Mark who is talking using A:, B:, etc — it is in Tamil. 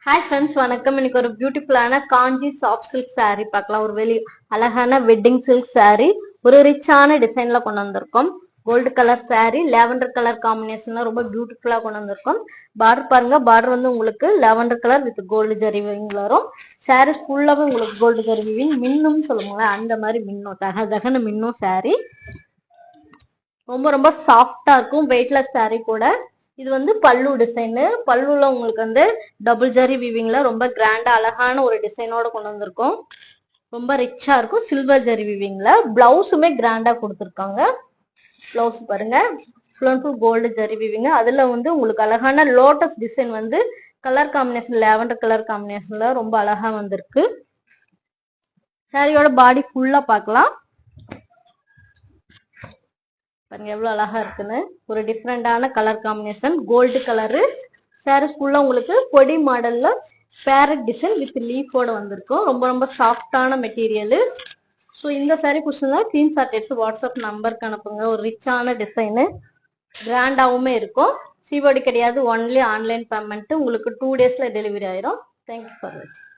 A: ஹாய் ஃப்ரெண்ட்ஸ், வணக்கம். இன்னைக்கு ஒரு பியூட்டிஃபுல்லான காஞ்சி சாஃப்ட் சில்க் saree பார்க்கலாம். ஒரு அழகான வெட்டிங் சில்க் saree, ஒரு ரிச்சான டிசைன்ல கொண்டு வந்திருக்கோம். Gold colour saree, lavender colour காம்பினேஷன்ல ரொம்ப பியூட்டிஃபுல்லா கொண்டு வந்திருக்கோம். பார்டர் பாருங்க, பார்டர் வந்து உங்களுக்கு lavender colour with gold zari weaving வரும். சாரீஸ் ஃபுல்லாவே உங்களுக்கு கோல்டு ஜரி வீவிங் மின்னும் சொல்லுவாங்களே அந்த மாதிரி மின்னும், தகன்னு மின்னும் saree. ரொம்ப ரொம்ப சாஃப்டா இருக்கும், வெயிட்லெஸ் saree கூட. இது வந்து பல்லு டிசைனு. பல்லுல உங்களுக்கு வந்து டபுள் ஜரி வீவிங்ல ரொம்ப கிராண்டா அழகான ஒரு டிசைனோட கொண்டு வந்திருக்கோம். ரொம்ப ரிச்சா இருக்கும், சில்வர் ஜரி வீவிங்ல. பிளவுஸுமே கிராண்டா கொடுத்துருக்காங்க. பிளவுஸ் பாருங்க, full and full gold zari weaving. அதுல வந்து உங்களுக்கு அழகான லோட்டஸ் டிசைன் வந்து கலர் காம்பினேஷன், லாவெண்டர் கலர் காம்பினேஷன்ல ரொம்ப அழகா வந்திருக்கு. சாரியோட பாடி ஃபுல்லா பார்க்கலாம். பாருங்க எவ்வளவு அழகா இருக்குன்னு. ஒரு டிஃப்ரெண்டான colour combination, gold colour. Saris ஃபுல்லா உங்களுக்கு பொடி மாடல்ல பேரட் டிசைன் வித் லீஃபோட வந்திருக்கும். ரொம்ப ரொம்ப சாஃப்டான மெட்டீரியல். ஸோ இந்த சாரீ பிடிச்சிருந்தா ஸ்கிரீன்ஷாட் எடுத்து வாட்ஸ்அப் நம்பருக்கு அனுப்புங்க. ஒரு ரிச்சான டிசைனு, கிராண்டாவுமே இருக்கும். சிஓடி கிடையாது, ஒன்லி ஆன்லைன் பேமெண்ட். உங்களுக்கு 2 daysல டெலிவரி ஆயிரும். தேங்க்யூ ஃபார் வாட்சிங்.